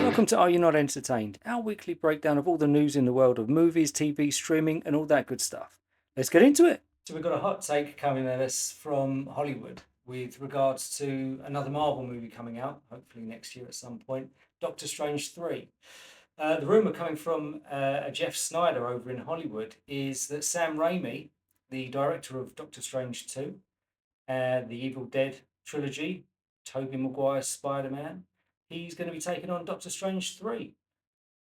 Welcome to Are You Not Entertained? Our weekly breakdown of all the news in the world of movies, TV, streaming, and all that good stuff. Let's get into it. So we've got a hot take coming at us from Hollywood with regards to another Marvel movie coming out, hopefully next year at some point, Doctor Strange 3. The rumour coming from Jeff Snyder over in Hollywood is that Sam Raimi, the director of Doctor Strange 2, the Evil Dead trilogy, Tobey Maguire's Spider-Man, he's going to be taking on Doctor Strange 3.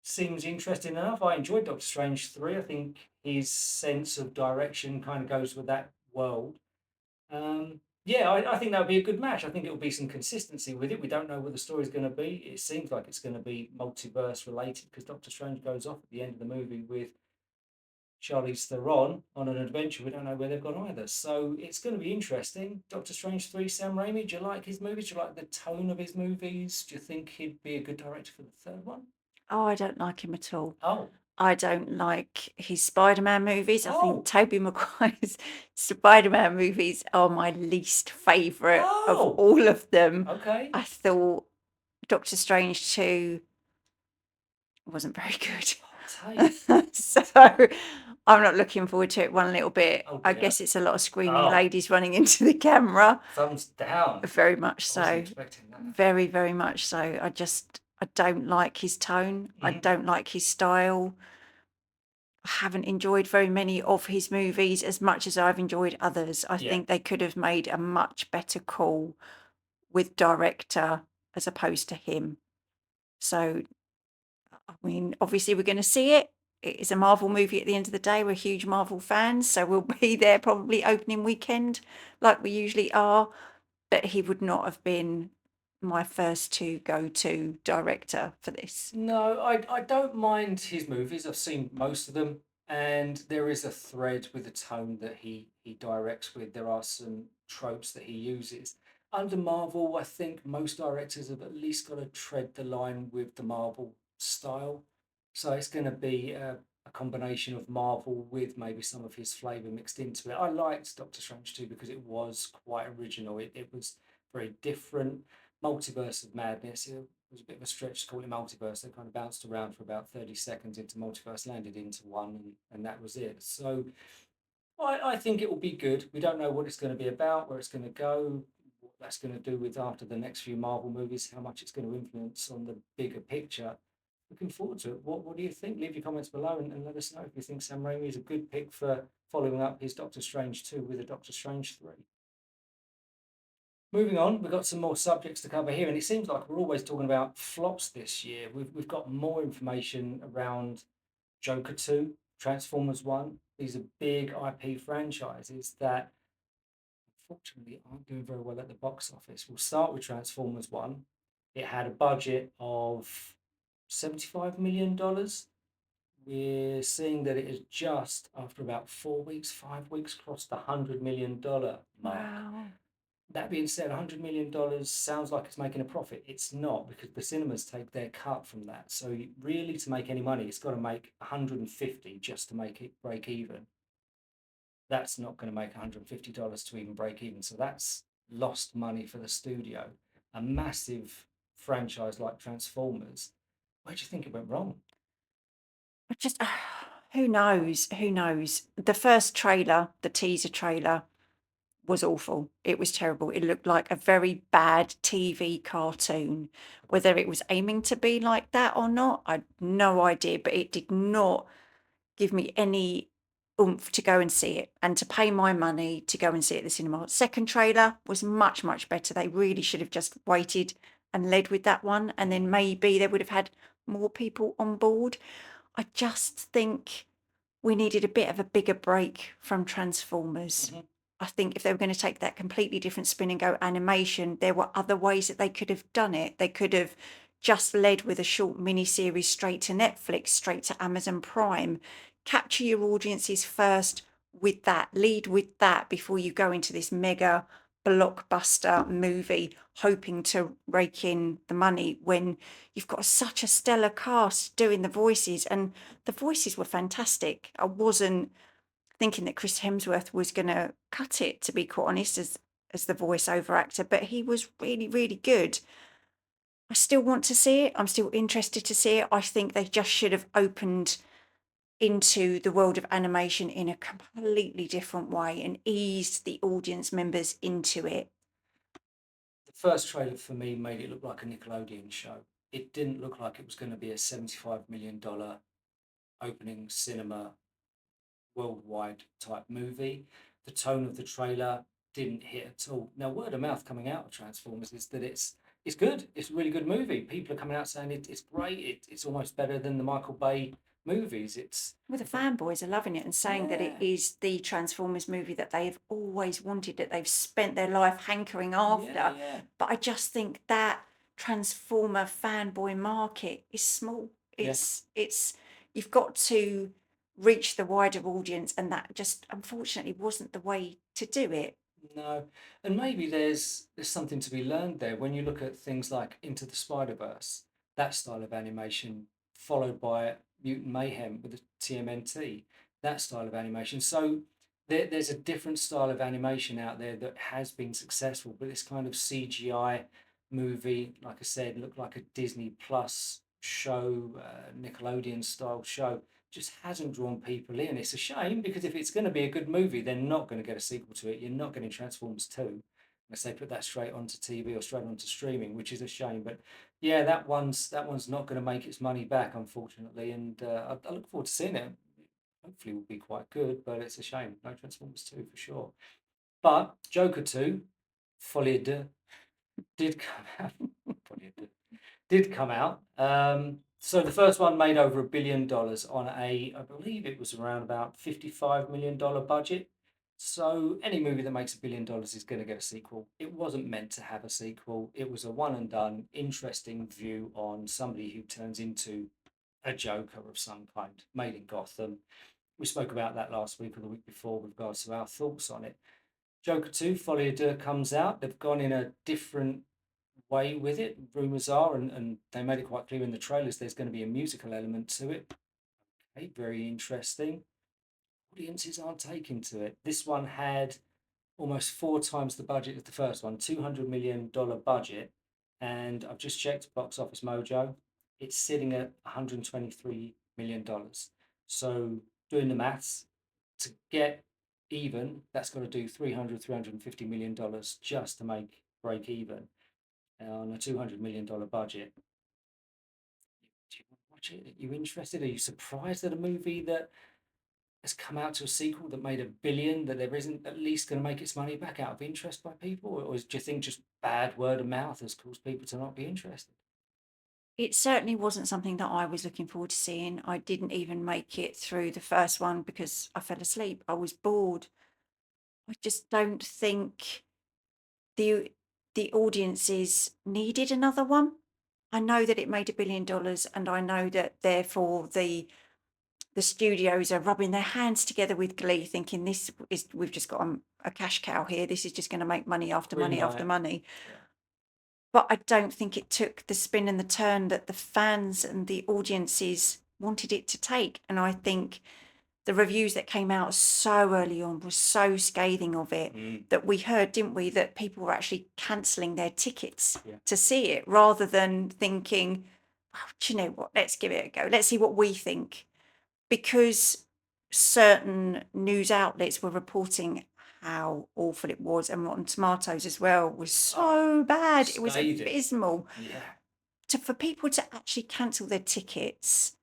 Seems interesting enough. I enjoyed Doctor Strange 3. I think his sense of direction kind of goes with that world. I think that would be a good match. I think it will be some consistency with it. We don't know what the story's going to be. It seems like it's going to be multiverse related because Doctor Strange goes off at the end of the movie with Charlize Theron on an adventure. We don't know where they've gone either. So it's going to be interesting. Doctor Strange 3, Sam Raimi, do you like his movies? Do you like the tone of his movies? Do you think he'd be a good director for the third one? Oh, I don't like him at all. Oh. I don't like his Spider-Man movies. I Oh. think Tobey Maguire's Spider-Man movies are my least favourite of Oh. all of them. Okay. I thought Doctor Strange 2 wasn't very good. So I'm not looking forward to it one little bit. Oh, I dear. guess it's a lot of screaming Oh. ladies running into the camera. Thumbs down. Very much I wasn't so. expecting that. Very, very much so. I don't like his tone. I don't like his style. I haven't enjoyed very many of his movies as much as I've enjoyed others. I Yeah. think they could have made a much better call with director as opposed to him. So, I mean, obviously we're going to see it. It is a Marvel movie at the end of the day. We're huge Marvel fans, so we'll be there probably opening weekend like we usually are. But he would not have been my first to go-to director for this. No, I don't mind his movies. I've seen most of them, and there is a thread with the tone that he directs with. There are some tropes that he uses. Under Marvel, I think most directors have at least got to tread the line with the Marvel style. So it's going to be a combination of Marvel with maybe some of his flavour mixed into it. I liked Doctor Strange 2 because it was quite original. It was very different. Multiverse of Madness. It was a bit of a stretch to call it multiverse. They kind of bounced around for about 30 seconds into multiverse, landed into one, and that was it. So I think it will be good. We don't know what it's going to be about, where it's going to go, what that's going to do with after the next few Marvel movies, how much it's going to influence on the bigger picture. Looking forward to it. What do you think? Leave your comments below and let us know if you think Sam Raimi is a good pick for following up his Doctor Strange 2 with a Doctor Strange 3. Moving on, we've got some more subjects to cover here, and it seems like we're always talking about flops this year. We've got more information around Joker 2, Transformers 1. These are big IP franchises that unfortunately aren't doing very well at the box office. We'll start with Transformers 1. It had a budget of $75 million. We're seeing that it is just after about 4 weeks, 5 weeks, crossed the $100 million mark. Wow. That being said, $100 million sounds like it's making a profit. It's not, because the cinemas take their cut from that. So really, to make any money, it's got to make 150 just to make it break even. That's not going to make $150 to even break even. So that's lost money for the studio. A massive franchise like Transformers. Where do you think it went wrong? Just who knows? Who knows? The first trailer, the teaser trailer, was awful. It was terrible. It looked like a very bad TV cartoon. Whether it was aiming to be like that or not, I had no idea, but it did not give me any oomph to go and see it and to pay my money to go and see it at the cinema. Second trailer was much, much better. They really should have just waited and led with that one, and then maybe they would have had more people on board. I just think we needed a bit of a bigger break from Transformers. I think if they were going to take that completely different spin and go animation, there were other ways that they could have done it. They could have just led with a short mini series straight to Netflix, straight to Amazon Prime. Capture your audiences first with that, lead with that before you go into this mega blockbuster movie hoping to rake in the money when you've got such a stellar cast doing the voices, and the voices were fantastic. I wasn't thinking that Chris Hemsworth was going to cut it, to be quite honest, as as the voiceover actor, but he was really, really good. I still want to see it. I'm still interested to see it. I think they just should have opened into the world of animation in a completely different way and eased the audience members into it. The first trailer for me made it look like a Nickelodeon show. It didn't look like it was going to be a $75 million opening cinema worldwide type movie. The tone of the trailer didn't hit at all. Now, word of mouth coming out of Transformers is that it's good. It's a really good movie. People are coming out saying it's great. It's almost better than the Michael Bay movies. It's Well, the fanboys are loving it and saying that it yeah, is the Transformers movie that they have always wanted, that they've spent their life hankering after. yeah. But I just think that Transformer fanboy market is small. Yeah. It's you've got to reach the wider audience, and that just unfortunately wasn't the way to do it. No, and maybe there's something to be learned there when you look at things like Into the Spider-Verse, that style of animation, followed by Mutant Mayhem with the TMNT, that style of animation. So there's a different style of animation out there that has been successful, but this kind of CGI movie, like I said, looked like a Disney Plus show, Nickelodeon style show just hasn't drawn people in. It's a shame because if it's going to be a good movie, they're not going to get a sequel to it. You're not getting Transformers 2 unless they put that straight onto TV or straight onto streaming, which is a shame. But yeah, that one's not going to make its money back, unfortunately. And I look forward to seeing it. Hopefully, it will be quite good, but it's a shame. No Transformers 2 for sure. But Joker 2, Folie à Deux, did come out. Folie à Deux did come out. So the first one made over $1 billion on I believe it was around about $55 million budget. So any movie that makes $1 billion is going to get a sequel. It wasn't meant to have a sequel. It was a one and done, interesting view on somebody who turns into a Joker of some kind, made in Gotham. We spoke about that last week or the week before with regards to our thoughts on it. Joker 2, Folie à Deux comes out. They've gone in a different way with it. Rumors are, and they made it quite clear in the trailers, there's going to be a musical element to it. Okay, very interesting. Audiences aren't taking to it. This one had almost 4 times the budget of the first one, $200 million budget, and I've just checked Box Office Mojo. It's sitting at $123 million. So doing the maths to get even, that's got to do $350 million just to make break even on a $200 million budget. Do you want to watch it? Are you interested? Are you surprised at a movie that has come out to a sequel that made $1 billion that there isn't at least going to make its money back out of interest by people? Or do you think just bad word of mouth has caused people to not be interested? It certainly wasn't something that I was looking forward to seeing. I didn't even make it through the first one because I fell asleep. I was bored. I just don't think the the audiences needed another one. I know that it made $1 billion, and I know that therefore the studios are rubbing their hands together with glee, thinking this is we've just got a cash cow here. This is just going to make money after Green money after light. money. Yeah. But I don't think it took the spin and the turn that the fans and the audiences wanted it to take. And I think the reviews that came out so early on were so scathing of it Mm, that we heard, didn't we, that people were actually cancelling their tickets yeah. to see it rather than thinking, oh, do you know what, let's give it a go. Let's see what we think. Because certain news outlets were reporting how awful it was, and Rotten Tomatoes as well was so bad. It was Scathing. abysmal. Yeah. For people to actually cancel their tickets,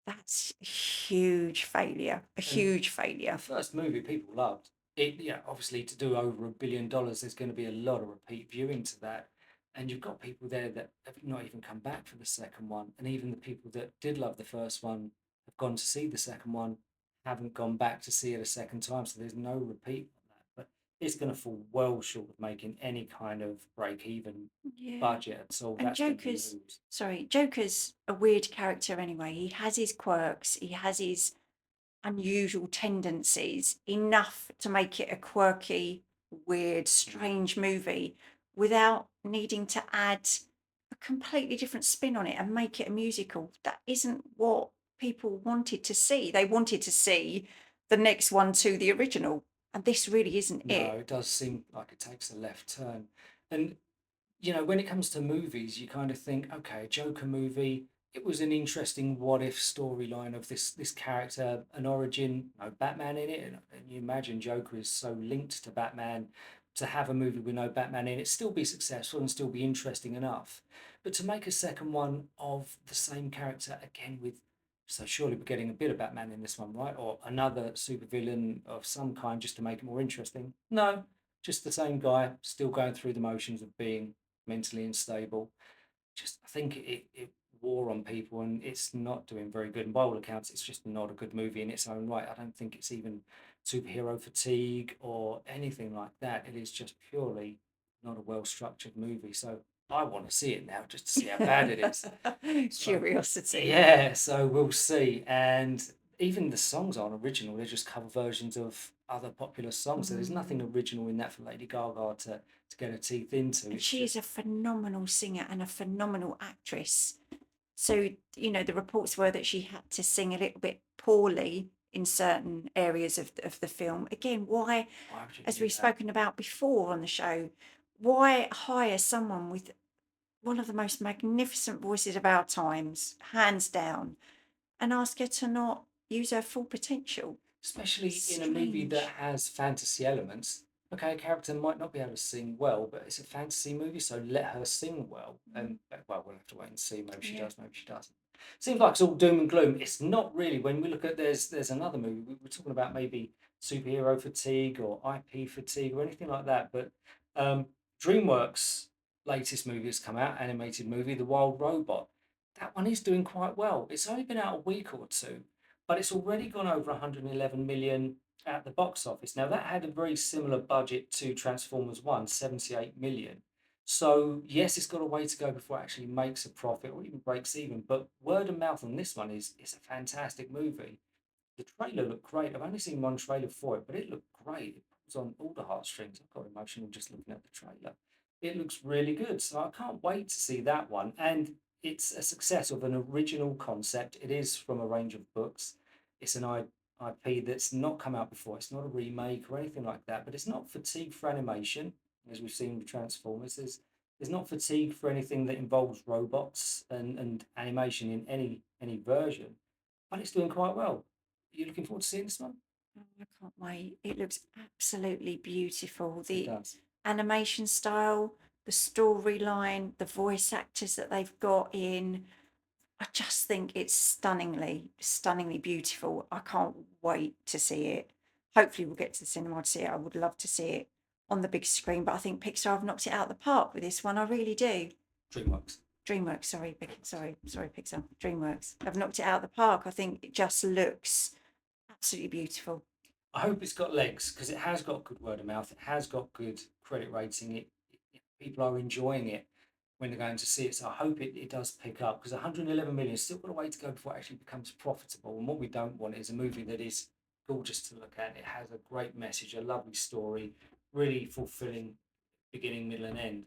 that's a huge failure. A And huge the failure. first movie people loved. It, yeah, obviously to do over $1 billion, there's going to be a lot of repeat viewing to that. And you've got people there that have not even come back for the second one. And even the people that did love the first one have gone to see the second one, haven't gone back to see it a second time. So there's no repeat on that. But it's going to fall well short of making any kind of break even Yeah. budget. So And that's going to lose. Joker's a weird character anyway. He has his quirks, he has his unusual tendencies, enough to make it a quirky, weird, strange movie without needing to add a completely different spin on it and make it a musical. That isn't what people wanted to see. They wanted to see the next one to the original. And this really isn't No, it. it does seem like it takes a left turn. And when it comes to movies, you kind of think, okay, a Joker movie, it was an interesting what if storyline of this character, an origin, no Batman in it, and you imagine Joker is so linked to Batman. To have a movie with no Batman in it, still be successful and still be interesting enough. But to make a second one of the same character again with, so surely we're getting a bit of Batman in this one, right? Or another supervillain of some kind just to make it more interesting. No, just the same guy, still going through the motions of being mentally unstable. Just I think it wore on people and it's not doing very good. And by all accounts, it's just not a good movie in its own right. I don't think it's even superhero fatigue or anything like that. It is just purely not a well structured movie. So I want to see it now just to see how bad it is. So Curiosity. yeah, so we'll see. And even the songs aren't original, they're just cover versions of other popular songs. So there's nothing Mm. original in that for Lady Gaga to get her teeth into. And It's she is just a phenomenal singer and a phenomenal actress. So, the reports were that she had to sing a little bit poorly in certain areas of the film. Again, why, why would you as do we've that? spoken about before on the show, why hire someone with one of the most magnificent voices of our times, hands down, and ask her to not use her full potential? Especially in a movie that Strange. has fantasy elements. Okay, a character might not be able to sing well, but it's a fantasy movie, so let her sing well. Mm. And well, we'll have to wait and see. Maybe she Yeah. does, maybe she doesn't. Seems like it's all doom and gloom. It's not really. When we look at there's another movie. We're talking about maybe superhero fatigue or IP fatigue or anything like that. But um, DreamWorks' latest movie has come out, animated movie, The Wild Robot. That one is doing quite well. It's only been out a week or two, but it's already gone over 111 million at the box office. Now that had a very similar budget to Transformers 1, 78 million. So yes, it's got a way to go before it actually makes a profit or even breaks even. But word of mouth on this one is a fantastic movie. The trailer looked great. I've only seen one trailer for it, but it looked great. It was on all the heartstrings. I got emotional just looking at the trailer. It looks really good. So I can't wait to see that one. And it's a success of an original concept. It is from a range of books. It's an IP that's not come out before. It's not a remake or anything like that, but it's not fatigue for animation, as we've seen with Transformers. There's not fatigue for anything that involves robots and animation in any version, but it's doing quite well. Are you looking forward to seeing this one? Oh, I can't wait. It looks absolutely beautiful. It The does. animation style, the storyline, the voice actors that they've got in. I just think it's stunningly beautiful. I can't wait to see it. Hopefully, we'll get to the cinema to see it. I would love to see it on the big screen, but I think Pixar have knocked it out of the park with this one. I really do. DreamWorks. DreamWorks, sorry, sorry, Pixar. DreamWorks have knocked it out of the park. I think it just looks absolutely beautiful. I hope it's got legs because it has got good word of mouth. It has got good credit rating. People are enjoying it when they're going to see it. So I hope it does pick up because 111 million still got a way to go before it actually becomes profitable. And what we don't want is a movie that is gorgeous to look at. It has a great message, a lovely story, really fulfilling beginning, middle, and end,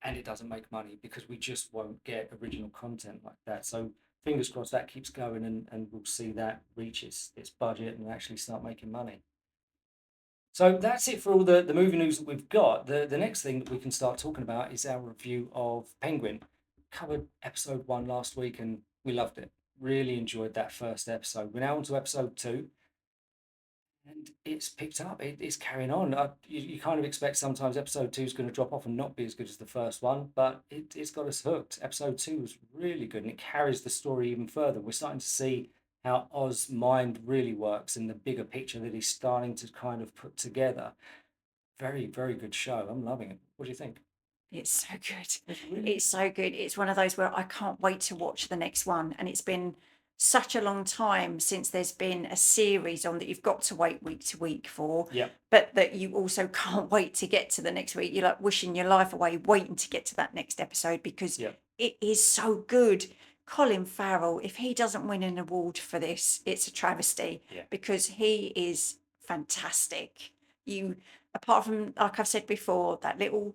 and it doesn't make money because we just won't get original content like that. So fingers crossed that keeps going and we'll see that reach its budget and actually start making money. So that's it for all the movie news that we've got. The next thing that we can start talking about is our review of Penguin. Covered episode 1 last week and we loved it. Really enjoyed that first episode. We're now on to episode 2 and it's picked up. It's carrying on. You kind of expect sometimes episode 2 is going to drop off and not be as good as the first one, but it's got us hooked. Episode 2 was really good and it carries the story even further. We're starting to see how Oz's mind really works and the bigger picture that he's starting to kind of put together. Very, very good show. I'm loving it. What do you think? It's so good. It's really It's good. so good. It's one of those where I can't wait to watch the next one. And it's been such a long time since there's been a series on that you've got to wait week to week for, Yep, but that you also can't wait to get to the next week. You're like wishing your life away, waiting to get to that next episode because yep, it is so good. Colin Farrell, if he doesn't win an award for this, it's a travesty yeah. because he is fantastic. You, apart from, like I've said before, that little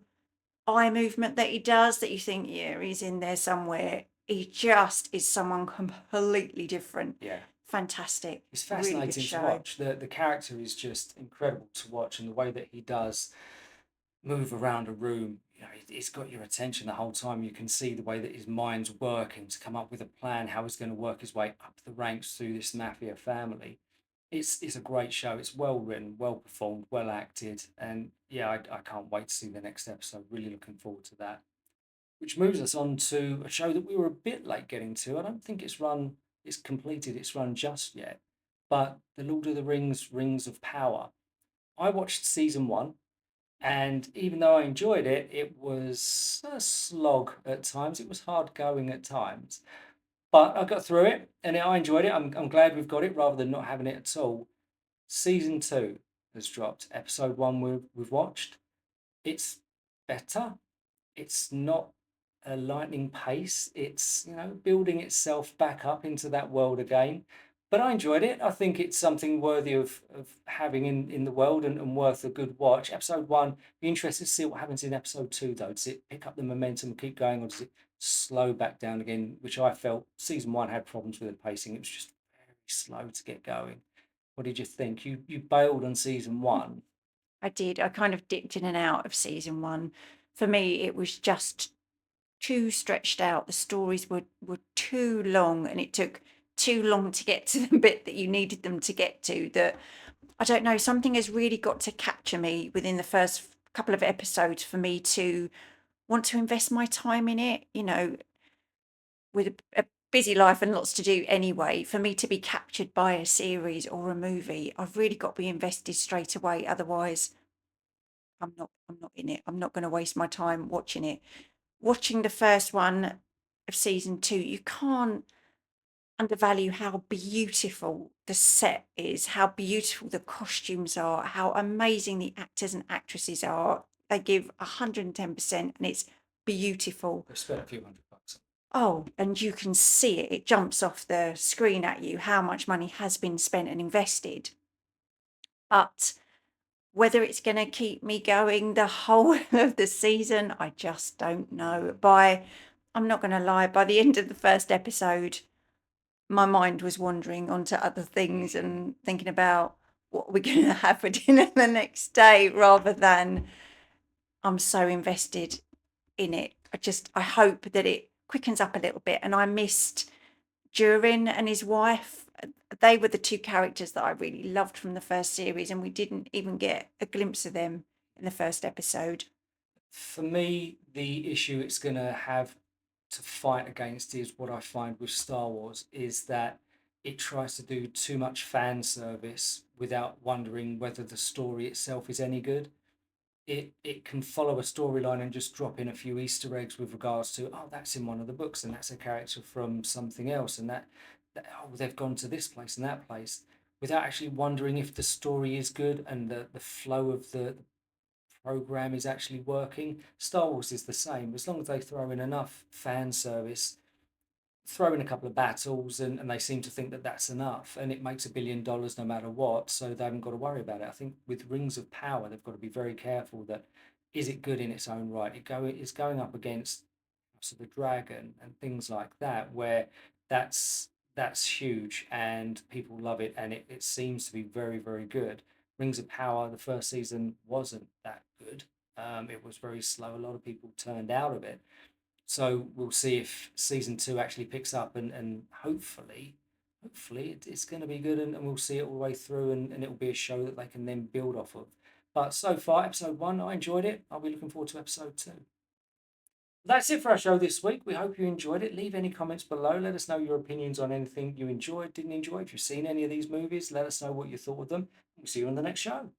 eye movement that he does that you think, yeah, he's in there somewhere. He just is someone completely different. Yeah. fantastic. It's Really good fascinating to show. watch. The character is just incredible to watch, and the way that he does move around a room, it's got your attention the whole time. You can see the way that his mind's working to come up with a plan, how he's going to work his way up the ranks through this mafia family. It's a great show. It's well written, well performed, well acted, and yeah, I can't wait to see the next episode. Really looking forward to that. Which moves us on to a show that we were a bit late getting to. I don't think it's completed its run just yet, but The Lord of the Rings, Rings of Power. I watched season one, and even though I enjoyed it, it was a slog at times. It was hard going at times, but I got through it and I enjoyed it. I'm glad we've got it rather than not having it at all. Season two has dropped. Episode one we've watched. It's better. It's not a lightning pace. It's, building itself back up into that world again. But I enjoyed it. I think it's something worthy of having in the world, and worth a good watch. Episode one, be interested to see what happens in episode two, though. Does it pick up the momentum, keep going, or does it slow back down again? Which I felt season one had problems with the pacing. It was just very slow to get going. What did you think? You bailed on season one. I did. I kind of dipped in and out of season one. For me, it was just too stretched out. The stories were too long, and it took too long to get to the bit that you needed them to get to. That I don't know, something has really got to capture me within the first couple of episodes for me to want to invest my time in it. With a busy life and lots to do anyway, for me to be captured by a series or a movie, I've really got to be invested straight away. Otherwise, I'm not in it. I'm not going to waste my time watching it. Watching the first one of season two, you can't undervalue how beautiful the set is, how beautiful the costumes are, how amazing the actors and actresses are. They give 110% and it's beautiful. They spent a few $100. Oh, and you can see it. It jumps off the screen at you how much money has been spent and invested. But whether it's going to keep me going the whole of the season, I just don't know. I'm not going to lie, by the end of the first episode, my mind was wandering onto other things and thinking about what we're going to have for dinner the next day rather than I'm so invested in it. I hope that it quickens up a little bit. And I missed Durin and his wife. They were the two characters that I really loved from the first series, and we didn't even get a glimpse of them in the first episode. For me, the issue it's going to have to fight against is what I find with Star Wars is that it tries to do too much fan service without wondering whether the story itself is any good. It can follow a storyline and just drop in a few Easter eggs with regards to, oh, that's in one of the books and that's a character from something else, and that oh, they've gone to this place and that place, without actually wondering if the story is good and the flow of the program is actually working. Star Wars is the same. As long as they throw in enough fan service, throw in a couple of battles, and they seem to think that that's enough, and it makes $1 billion no matter what, so they haven't got to worry about it. I think with Rings of Power, they've got to be very careful that is it good in its own right? It's going up against House of the Dragon and things like that, where that's huge and people love it, and it seems to be very, very good. Rings of Power, the first season wasn't that good. It was very slow. A lot of people turned out of it. So we'll see if season two actually picks up, and hopefully it's going to be good, and we'll see it all the way through, and it will be a show that they can then build off of. But so far, episode one, I enjoyed it. I'll be looking forward to episode two. That's it for our show this week. We hope you enjoyed it. Leave any comments below. Let us know your opinions on anything you enjoyed, didn't enjoy. If you've seen any of these movies, let us know what you thought of them. We'll see you on the next show.